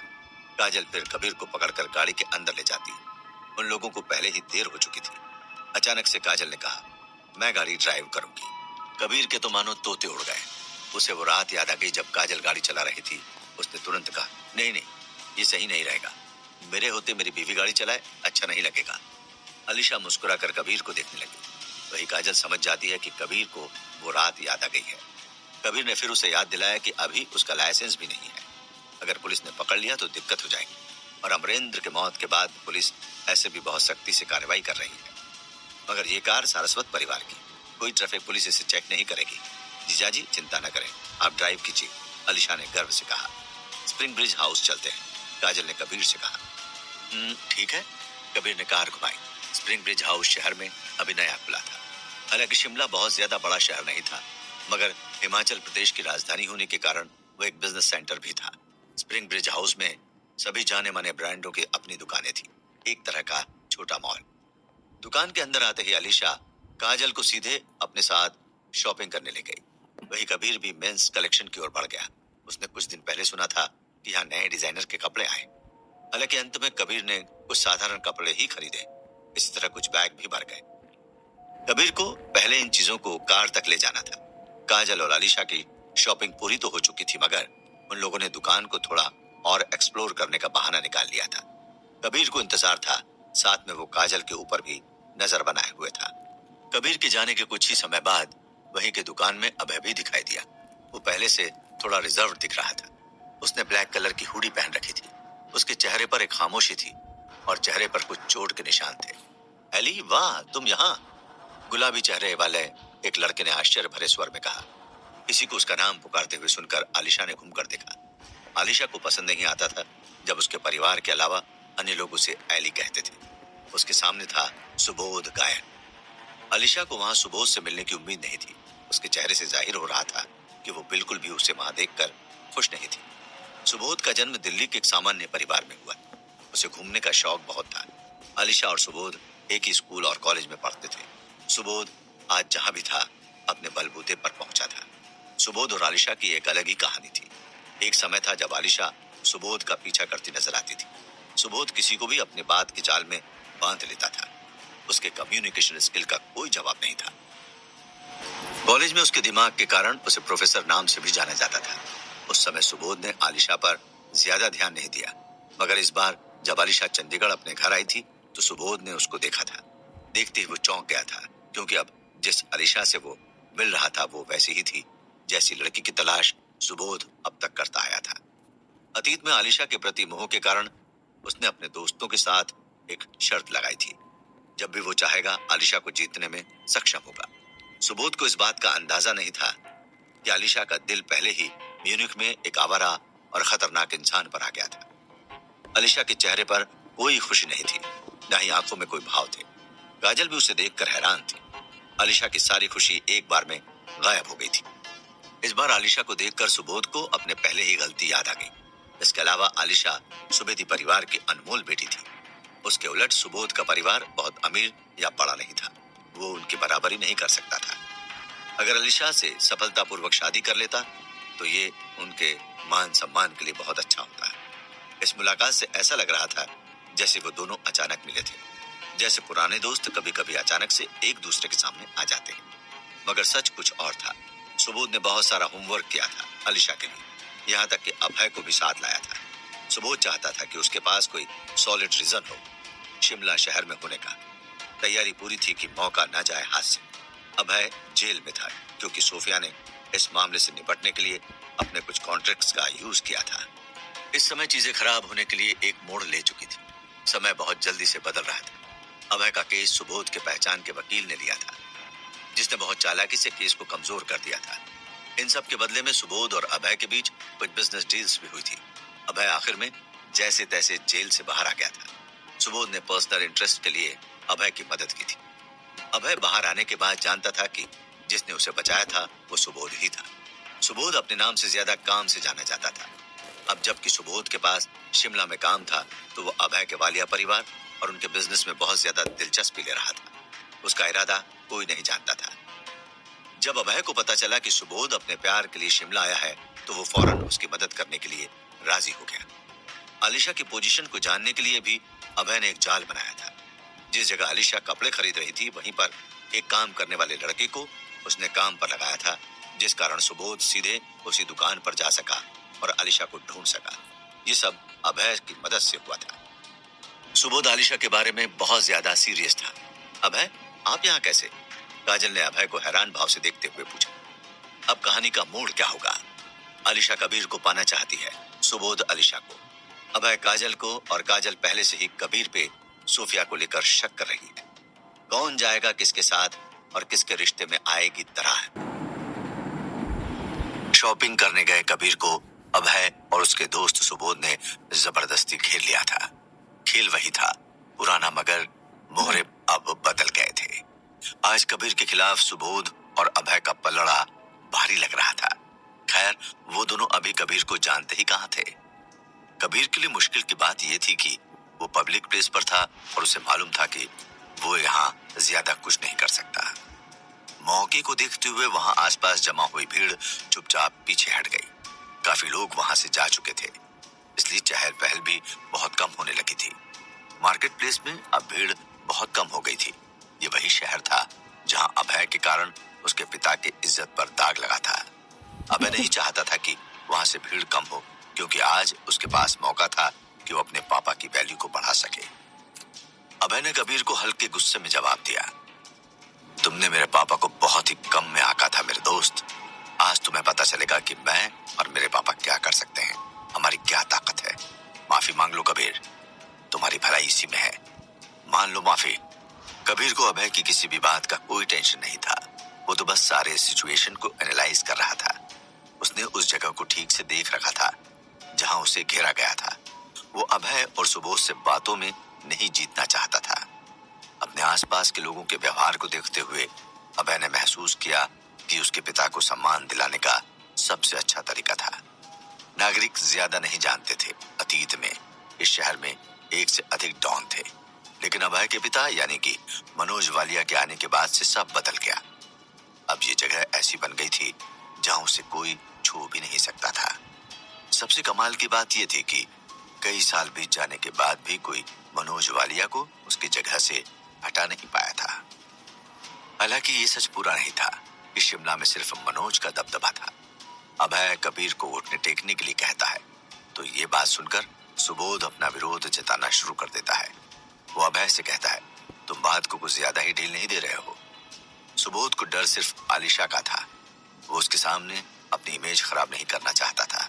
काजल फिर कबीर को पकड़कर गाड़ी के अंदर ले जाती। उन लोगों को पहले ही देर हो चुकी थी। अचानक से काजल ने कहा, मैं गाड़ी ड्राइव करूंगी। कबीर के तो मानो तोते उड़ गए। उसे वो रात याद आ गई जब काजल गाड़ी चला रही थी। उसने तुरंत कहा, नहीं नहीं, ये सही नहीं रहेगा। मेरे होते मेरी बीवी गाड़ी चलाए, अच्छा नहीं लगेगा। अलीशा मुस्कुराकर कबीर को देखने लगी। वही काजल समझ जाती है कि कबीर को वो रात याद आ गई है। कबीर ने फिर उसे याद दिलाया कि अभी उसका लाइसेंस भी नहीं है। अगर पुलिस ने पकड़ लिया तो दिक्कत हो जाएगी, और अमरेंद्र के मौत के बाद पुलिस ऐसे भी बहुत सख्ती से कार्रवाई कर रही है। मगर ये कार सारस्वत परिवार की, कोई ट्रैफिक पुलिस इसे चेक नहीं करेगी। जीजाजी चिंता न करें, आप ड्राइव कीजिए, अलीशा ने गर्व से कहा। स्प्रिंग ब्रिज हाउस चलते हैं, काजल ने कबीर से कहा। ठीक है, कबीर ने कार घुमाई। स्प्रिंग ब्रिज हाउस शहर में अभी नया खुला था। हालांकि शिमला बहुत ज्यादा बड़ा शहर नहीं था, मगर हिमाचल प्रदेश की राजधानी होने के कारण वो एक बिजनेस सेंटर भी था। स्प्रिंग ब्रिज हाउस में सभी जाने माने ब्रांडों की अपनी दुकानें थी, एक तरह का छोटा मॉल। दुकान के अंदर आते ही अलीशा काजल को सीधे अपने साथ शॉपिंग करने ले गई। वही कबीर भी मेंस कलेक्शन की ओर बढ़ गया। उसने कुछ दिन पहले सुना था कि यहाँ नए डिजाइनर के कपड़े आए। हालांकि अंत में कबीर ने कुछ साधारण कपड़े ही खरीदे। इसी तरह कुछ बैग भी भर गए। कबीर को पहले इन चीजों को कार तक ले जाना था। काजल और अलीशा की शॉपिंग पूरी तो हो चुकी थी, मगर उन लोगों ने दुकान को थोड़ा और एक्सप्लोर करने का बहाना निकाल लिया था। कबीर को इंतजार था, साथ में वो काजल के ऊपर भी नजर बनाए हुए था। कबीर के जाने के कुछ ही समय बाद वहीं के दुकान में अभय भी दिखाई दिया। वो पहले से थोड़ा रिजर्व दिख रहा था। उसने ब्लैक कलर की हुडी पहन रखी थी। उसके चेहरे पर एक खामोशी थी और चेहरे पर कुछ चोट के निशान थे। अली, वाह, तुम यहाँ? गुलाबी चेहरे वाले एक लड़के ने आश्चर्य भरे स्वर में कहा। किसी को उसका नाम पुकारते हुए सुनकर आलिशा ने घूमकर देखा। आलिशा को पसंद नहीं आता था जब उसके परिवार के अलावा अन्य लोग उसे ऐली कहते थे। उसके सामने था सुबोध गायन। आलिशा को वहां सुबोध से मिलने की उम्मीद नहीं थी। उसके चेहरे से जाहिर हो रहा था कि वो बिल्कुल भी उसे वहां देखकर खुश नहीं थी। सुबोध का जन्म दिल्ली के एक सामान्य परिवार में हुआ। उसे घूमने का शौक बहुत था। आलिशा और सुबोध एक ही स्कूल और कॉलेज में पढ़ते थे। सुबोध आज जहां भी था अपने बलबूते पर पहुंचा था। सुबोध और आलिशा की एक अलग ही कहानी थी। एक समय था जब आलिशा सुबोध का पीछा करती नजर आती थी। सुबोध किसी को भी अपने बात की चाल में बांध लेता था। उसके कम्युनिकेशन स्किल का कोई जवाब नहीं था। कॉलेज में उसके दिमाग के कारण उसे प्रोफेसर नाम से भी जाना जाता था। उस समय सुबोध ने आलिशा पर ज्यादा ध्यान नहीं दिया, मगर इस बार जब आलिशा चंडीगढ़ अपने घर आई थी तो सुबोध ने उसको देखा था। देखते ही वो चौंक गया था, क्योंकि अब जिस आलिशा से वो मिल रहा था वो वैसी ही थी जैसी लड़की की तलाश सुबोध अब तक करता आया था। अतीत में आलिशा के प्रति मोह के कारण उसने अपने दोस्तों के साथ एक शर्त लगाई थी। जब भी वो चाहेगा आलिशा को जीतने में सक्षम होगा। सुबोध को इस बात का अंदाजा नहीं था कि आलिशा का दिल पहले ही म्यूनिख में एक आवारा और खतरनाक इंसान पर आ गया था। आलिशा के चेहरे पर कोई खुशी नहीं थी, न ही आंखों में कोई भाव थे। काजल भी उसे देखकर हैरान थी। आलिशा की सारी खुशी एक बार में गायब हो गई थी। इस बार आलिशा को देखकर सुबोध को अपने पहले ही गलती याद आ गई। इसके अलावा आलिशा सुबेदी परिवार की अनमोल बेटी थी। उसके उलट सुबोध का परिवार बहुत अमीर या बड़ा नहीं था। वो उनकी बराबरी नहीं कर सकता था। अगर आलिशा से सफलतापूर्वक शादी कर लेता तो ये उनके मान सम्मान के लिए बहुत अच्छा होता। इस मुलाकात से ऐसा लग रहा था जैसे वो दोनों अचानक मिले थे, जैसे पुराने दोस्त कभी कभी अचानक से एक दूसरे के सामने आ जाते हैं। मगर सच कुछ और था। सुबोध ने बहुत सारा होमवर्क किया था आलिशा के लिए, यहाँ तक कि अभय को भी साथ लाया था। सुबोध चाहता था कि उसके पास कोई सॉलिड रीजन हो शिमला शहर में होने का। तैयारी पूरी थी कि मौका न जाए हाथ से। अभय जेल में था क्योंकि सोफिया ने इस मामले से निपटने के लिए अपने कुछ कॉन्ट्रैक्ट्स का यूज किया था। इस समय चीजें खराब होने के लिए एक मोड़ ले चुकी थी। समय बहुत जल्दी से बदल रहा था। अभय का केस सुबोध के पहचान के वकील ने लिया था, जिसने बहुत चालाकी से केस को कमजोर कर दिया था। इन सब के बदले में सुबोध और अभय के बीच कुछ बिजनेस डील्स भी हुई थी। अभय आखिर में जैसे तैसे जेल से बाहर आ गया था। सुबोध ने पर्सनल इंटरेस्ट के लिए अभय की मदद की थी। अभय बाहर आने के बाद जानता था कि जिसने उसे बचाया था वो सुबोध ही था। सुबोध अपने नाम से ज्यादा काम से जाना जाता था। अब जबकि सुबोध के पास शिमला में काम था तो वो अभय के वालिया परिवार और उनके बिजनेस में बहुत ज्यादा दिलचस्पी ले रहा था। उसका इरादा कोई नहीं जानता था। जब अभय को पता चला कि सुबोध अपने प्यार के लिए शिमला आया है तो वो फौरन उसकी मदद करने के लिए राजी हो गया। आलिशा की पोजीशन को जानने के लिए भी अभय ने एक जाल बनाया था। जिस जगह आलिशा कपड़े खरीद रही थी वहीं पर एक काम करने वाले लड़के को उसने काम पर लगाया था, जिस कारण सुबोध सीधे उसी दुकान पर जा सका और आलिशा को ढूंढ सका। ये सब अभय की मदद से हुआ था। सुबोध आलिशा के बारे में बहुत ज्यादा सीरियस था। अभय, आप यहाँ कैसे? काजल ने अभय को हैरान भाव से देखते हुए पूछा। अब कहानी का मोड़ क्या होगा? आलिशा कबीर को पाना चाहती है, सुबोध आलिशा को। अभय काजल को और काजल पहले से ही कबीर पे सोफिया को लेकर शक कर रही है। कौन जाएगा किसके साथ और किसके रिश्ते में आएगी दरार। शॉपिंग करने गए कबीर को अभय और उसके दोस्त सुबोध ने जबरदस्ती घेर लिया था। खेल वही था पुराना, मगर मोहरे अब बदल गए थे। आज कबीर के खिलाफ सुबोध और अभय का पलड़ा भारी लग रहा था। खैर, वो दोनों अभी कबीर को जानते ही कहां थे। कबीर के लिए मुश्किल की बात यह थी कि वो पब्लिक प्लेस पर था और उसे मालूम था कि वो यहाँ ज्यादा कुछ नहीं कर सकता। मौके को देखते हुए वहां आसपास जमा हुई भीड़ चुपचाप पीछे हट गई। काफी लोग वहां से जा चुके थे, इसलिए चहल पहल भी बहुत कम होने लगी थी। मार्केट प्लेस में अब भीड़ बहुत कम हो गई थी। ये वही शहर था जहां अभय के कारण उसके पिता की इज्जत पर दाग लगा था। अभय नहीं चाहता था कि वहां से भीड़ कम हो, क्योंकि आज उसके पास मौका था कि वो अपने पापा की वैल्यू को बढ़ा सके। अभय ने कबीर को हल्के गुस्से में जवाब दिया, तुमने मेरे पापा को बहुत ही कम में आंका था मेरे दोस्त। आज तुम्हें पता चलेगा कि मैं और मेरे पापा क्या कर सकते हैं, हमारी क्या ताकत है। माफी मांग लो कबीर, तुम्हारी भलाई इसी में है, मान लो माफी। कबीर को अभय की किसी भी बात का कोई टेंशन नहीं था। वो तो बस सारे सिचुएशन को एनालाइज कर रहा था। को ठीक से देख रखा था जहां उसे घेरा गया था। वो अभय और सुबोध से बातों में नहीं जीतना चाहता था। अपने आसपास के लोगों के व्यवहार को देखते हुए अभय ने महसूस किया कि उसके पिता को सम्मान दिलाने का सबसे अच्छा तरीका था। नागरिक ज्यादा नहीं जानते थे, अतीत में इस शहर में एक से अधिक डॉन थे, लेकिन अभय के पिता यानी कि मनोज वालिया के आने के बाद से सब बदल गया। अब ये जगह ऐसी बन गई थी जहां उसे कोई छू भी नहीं सकता था। सबसे कमाल की बात यह थी कि कई साल बीत जाने के बाद भी कोई मनोज वालिया को उसकी जगह से हटा नहीं पाया था। हालांकि ये सच पूरा नहीं था कि शिमला में सिर्फ मनोज का दबदबा था। अभय कबीर को घुटने टेकने के लिए कहता है तो ये बात सुनकर सुबोध अपना विरोध जताना शुरू कर देता है। वो अभय से कहता है, तुम बात को कुछ ज्यादा ही ढील नहीं दे रहे हो। सुबोध को डर सिर्फ आलिशा का था। वो उसके सामने अपनी इमेज खराब नहीं करना चाहता था।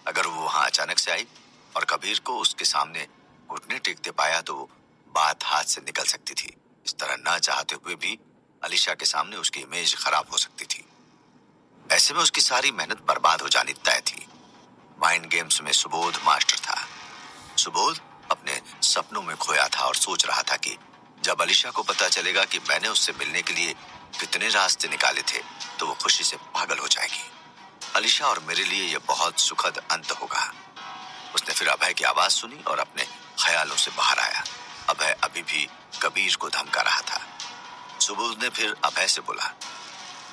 अगर वो वहां अचानक से आई और कबीर को उसके सामने घुटने टेकते पाया तो बात हाथ से निकल सकती थी। इस तरह ना चाहते हुए भी अलीशा के सामने उसकी इमेज खराब हो सकती थी। ऐसे में उसकी सारी मेहनत बर्बाद हो जानी तय थी। माइंड गेम्स में सुबोध मास्टर था। सुबोध अपने सपनों में खोया था और सोच रहा था कि जब अलीशा को पता चलेगा कि मैंने उससे मिलने के लिए कितने रास्ते निकाले थे तो वो खुशी से पागल हो जाएगी। अलीशा और मेरे लिए यह बहुत सुखद अंत होगा। उसने फिर अभय की आवाज सुनी और अपने ख्यालों से बाहर आया। अभय अभी भी कबीर को धमका रहा था। सुबोध ने फिर अभय से बोला,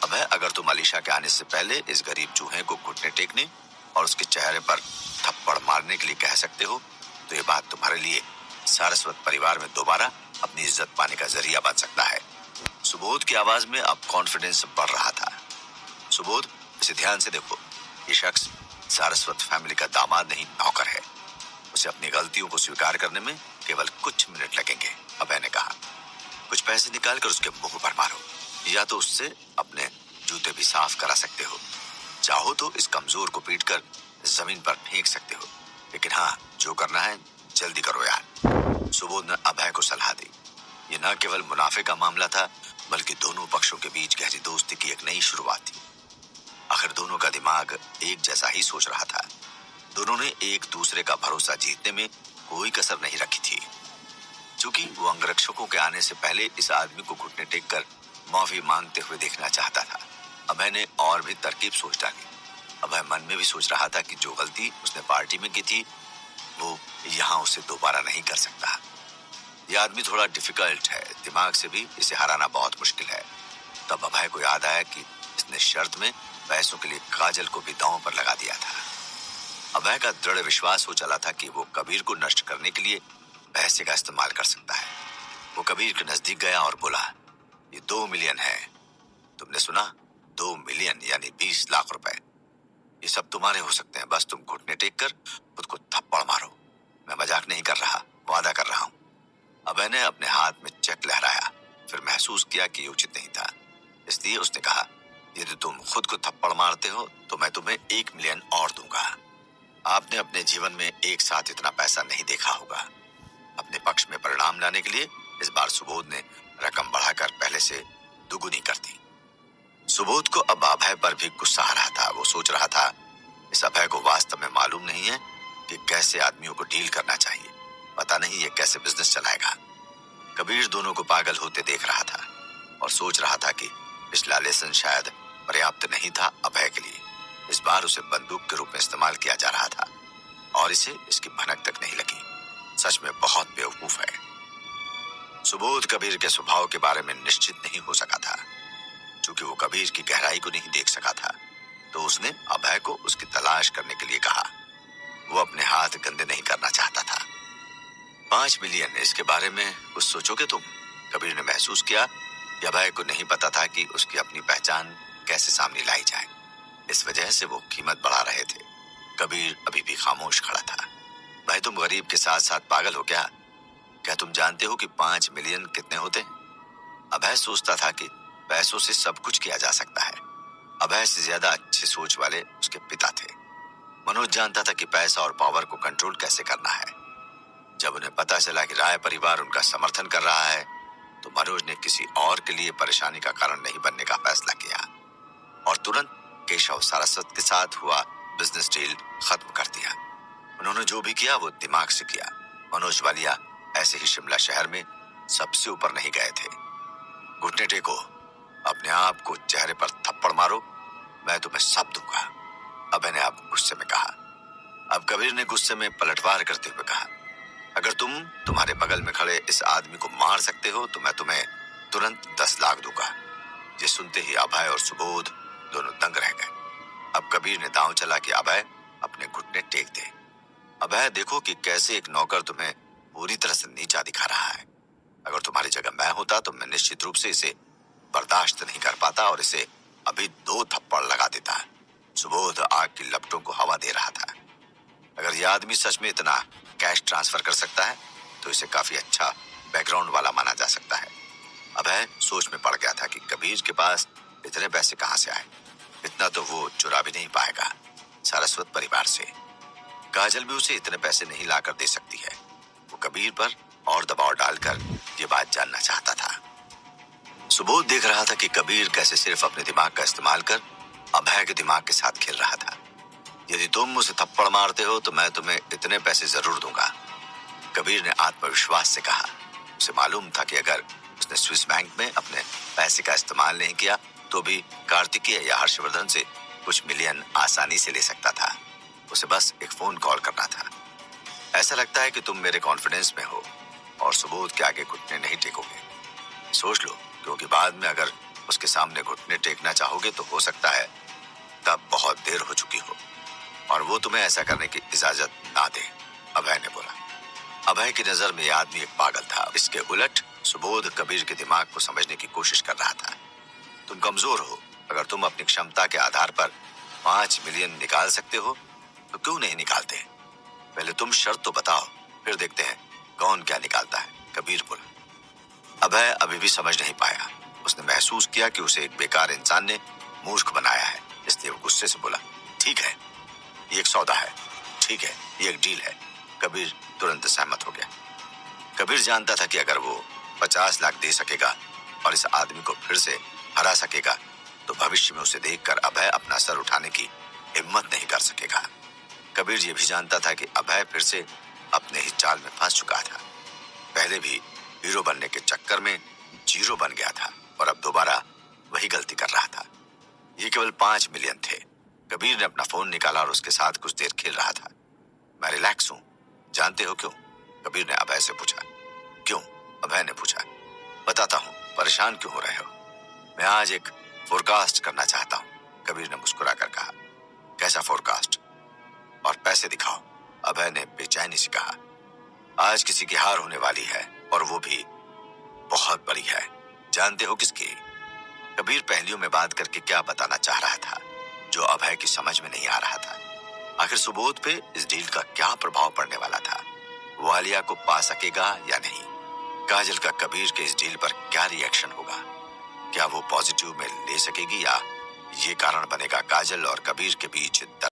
अभय अगर तुम अलीशा के आने से पहले इस गरीब चूहे को घुटने टेकने और उसके चेहरे पर थप्पड़ मारने के लिए कह सकते हो तो ये बात तुम्हारे लिए सारस्वत परिवार में दोबारा अपनी इज्जत पाने का जरिया बन सकता है। सुबोध की आवाज में अब कॉन्फिडेंस बढ़ रहा था। सुबोध, इसे ध्यान से देखो, ये शख्स सारस्वत फैमिली का दामाद नहीं नौकर है। उसे अपनी गलतियों को स्वीकार करने में केवल कुछ मिनट लगेंगे। अभय ने कहा, कुछ पैसे निकालकर उसके मुंह पर मारो या तो उससे अपने जूते भी साफ करा सकते हो। चाहो तो इस कमजोर को पीटकर जमीन पर फेंक सकते हो, लेकिन हाँ, जो करना है जल्दी करो यार। सुबोध ने अभय को सलाह दी। ये न केवल मुनाफे का मामला था बल्कि दोनों पक्षों के बीच गहरी दोस्ती की एक नई शुरुआत थी। आखिर दोनों का दिमाग एक जैसा ही सोच रहा था। दोनों ने एक दूसरे का भरोसा जीतने में कोई कसर नहीं रखी थी। चूंकि वो अंगरक्षकों के आने से पहले इस आदमी को घुटने टेककर माफी मांगते हुए देखना चाहता था, अभय ने और भी तरकीब सोच डाली। अभय मन में भी सोच रहा था कि जो गलती उसने पार्टी में की थी वो यहाँ उसे दोबारा नहीं कर सकता। यह आदमी थोड़ा डिफिकल्ट है, दिमाग से भी इसे हराना बहुत मुश्किल है। तब अभय को याद आया कि इसने शर्त में पैसों के लिए काजल को भी दांव पर लगा दिया था। अभय का दृढ़ विश्वास हो चला था कि वो कबीर को नष्ट करने के लिए पैसे का इस्तेमाल कर सकता है। वो कबीर के नजदीक गया और बोला, ये 2 मिलियन है। तुमने सुना, 2 मिलियन यानी 20 लाख रुपए। ये सब तुम्हारे हो सकते हैं, बस तुम घुटने टेक कर खुद को थप्पड़ मारो। मैं मजाक नहीं कर रहा, वादा कर रहा हूं। अभय ने अपने हाथ में चेक लहराया, फिर महसूस किया कि ये उचित नहीं था, इसलिए उसने कहा, यदि तुम खुद को थप्पड़ मारते हो तो मैं तुम्हें 1 मिलियन और दूंगा। आपने अपने जीवन में एक साथ इतना पैसा नहीं देखा होगा। अपने पक्ष में परिणाम लाने के लिए इस बार सुबोध ने रकम बढ़ाकर पहले से दुगुनी कर दी। सुबोध को अब अभय पर भी गुस्सा आ रहा था। वो सोच रहा था, इस अभय को वास्तव में मालूम नहीं है कि कैसे आदमियों को डील करना चाहिए। पता नहीं ये कैसे बिजनेस चलाएगा। कबीर दोनों को पागल होते देख रहा था और सोच रहा था कि पिछला लेसन शायद पर्याप्त नहीं था अभय के लिए। इस बार उसे बंदूक के रूप में इस्तेमाल किया जा रहा था और इसे इसकी भनक तक नहीं लगी। सच में बहुत बेवकूफ है। सुबोध कबीर के स्वभाव के बारे में निश्चित नहीं हो सका था। चूंकि वो कबीर की गहराई को नहीं देख सका था तो उसने अभय को उसकी तलाश करने के लिए कहा। वो अपने हाथ गंदे नहीं करना चाहता था। 5 मिलियन, इसके बारे में कुछ सोचोगे तुम? कबीर ने महसूस किया कि अभय को नहीं पता था कि उसकी अपनी पहचान कैसे सामने लाई जाए। इस वजह से वो कीमत बढ़ा रहे थे। कबीर अभी भी खामोश खड़ा था। भाई, तुम गरीब के साथ साथ पागल हो क्या? क्या तुम जानते हो कि 5 मिलियन कितने होते हैं? अभय सोचता था कि पैसों से सब कुछ किया जा सकता है। अभय से ज्यादा अच्छी सोच वाले उसके पिता थे। मनोज जानता था कि पैसा और पावर को कंट्रोल कैसे करना है। जब उन्हें पता चला कि राय परिवार उनका समर्थन कर रहा है तो मनोज ने किसी और के लिए परेशानी का कारण नहीं बनने का फैसला किया और तुरंत केशव सारस्वत के साथ हुआ बिजनेस डील खत्म कर दिया। उन्होंने जो भी किया वो दिमाग से किया। मनोज वालिया ऐसे ही शिमला शहर में सबसे ऊपर नहीं गए थे। घुटने टेको, अपने आप को चेहरे पर थप्पड़ मारो, मैं तुम्हें सब दूंगा, अभय ने अब गुस्से में कहा। अब कबीर ने गुस्से में पलटवार करते हुए कहा, अगर तुम तुम्हारे बगल में खड़े इस आदमी को मार सकते हो तो मैं तुम्हें तुरंत 10 लाख दूंगा। ये सुनते ही अभय और सुबोध दोनों दंग रह गए। अब कबीर ने दांव चला कि अभय अपने घुटने टेक दे। अभय, देखो कि कैसे एक नौकर तुम्हें पूरी तरह से नीचा दिखा रहा है। अगर तुम्हारी जगह मैं होता तो मैं निश्चित रूप से इसे बर्दाश्त नहीं कर पाता और इसे अभी 2 थप्पड़ लगा देता। सुबोध आग की लपटों को हवा दे रहा था। अगर यह आदमी सच में इतना कैश ट्रांसफर कर सकता है तो इसे काफी अच्छा बैकग्राउंड वाला माना जा सकता है। अभय सोच में पड़ गया था कि कबीर के पास इतने पैसे कहां से आए। इतना तो वो चुरा भी नहीं पाएगा सारस्वत परिवार से। काजल भी उसे इतने पैसे नहीं लाकर दे सकती है। वो कबीर पर और दबाव डालकर ये बात जानना चाहता था। सुबोध देख रहा था कि कबीर कैसे सिर्फ अपने दिमाग का इस्तेमाल कर अभय के दिमाग के साथ खेल रहा था। यदि तुम मुझे थप्पड़ मारते हो तो मैं तुम्हें इतने पैसे जरूर दूंगा, कबीर ने आत्मविश्वास से कहा। उसे मालूम था कि अगर उसने स्विस बैंक में अपने पैसे का इस्तेमाल नहीं किया तो भी कार्तिकेय या हर्षवर्धन से कुछ मिलियन आसानी से ले सकता था। उसे बस एक फोन कॉल करना था। ऐसा लगता है कि तुम मेरे कॉन्फिडेंस में हो और सुबोध के आगे घुटने नहीं टेकोगे। सोच लो, क्योंकि बाद में अगर उसके सामने घुटने टेकना चाहोगे तो हो सकता है तब बहुत देर हो चुकी हो और वो तुम्हें ऐसा करने की इजाजत ना दे, अभय ने बोला। अभय की नजर में यह आदमी एक पागल था। इसके उलट सुबोध कबीर के दिमाग को समझने की कोशिश कर रहा था। तुम कमजोर हो, अगर तुम अपनी क्षमता के आधार पर 5 मिलियन निकाल सकते हो तो क्यों नहीं निकालते? पहले तुम शर्त तो बताओ, फिर देखते हैं कौन क्या निकालता है, कबीर बोला। अभय अभी भी समझ नहीं पाया। उसने महसूस किया कि उसे एक बेकार इंसान ने मूर्ख बनाया है, इसलिए वो गुस्से से बोला, ठीक है, ये एक सौदा है, ठीक है, ये एक डील है। कबीर तुरंत सहमत हो गया। कबीर जानता था कि अगर वो 50 लाख दे सकेगा और इस आदमी को फिर से हरा सकेगा तो भविष्य में उसे देखकर अभय अपना सर उठाने की हिम्मत नहीं कर सकेगा। कबीर ये भी जानता था कि अभय फिर से अपने ही चाल में फंस चुका था। पहले भी हीरो बनने के चक्कर में जीरो बन गया था और अब दोबारा वही गलती कर रहा था। ये केवल 5 मिलियन थे। कबीर ने अपना फोन निकाला और उसके साथ कुछ देर खेल रहा था। मैं रिलैक्स हूं, जानते हो क्यों? कबीर ने अभय से पूछा। क्यों? अभय ने पूछा। बताता हूं, परेशान क्यों हो रहे हो? मैं आज एक फोरकास्ट करना चाहता हूं, कबीर ने मुस्कुराकर कहा। कैसा फोरकास्ट? और पैसे दिखाओ, अभय ने बेचैनी से कहा। आज किसी की हार होने वाली है और वो भी बहुत बड़ी है। जानते हो किसकी? कबीर पहेलियों में बात करके क्या बताना चाह रहा था जो अभय की समझ में नहीं आ रहा था। आखिर सुबोध पे इस डील का क्या प्रभाव पड़ने वाला था? वो आलिया को पा सकेगा या नहीं? काजल का कबीर के इस डील पर क्या रिएक्शन होगा? क्या वो पॉजिटिव में ले सकेगी या ये कारण बनेगा काजल और कबीर के बीच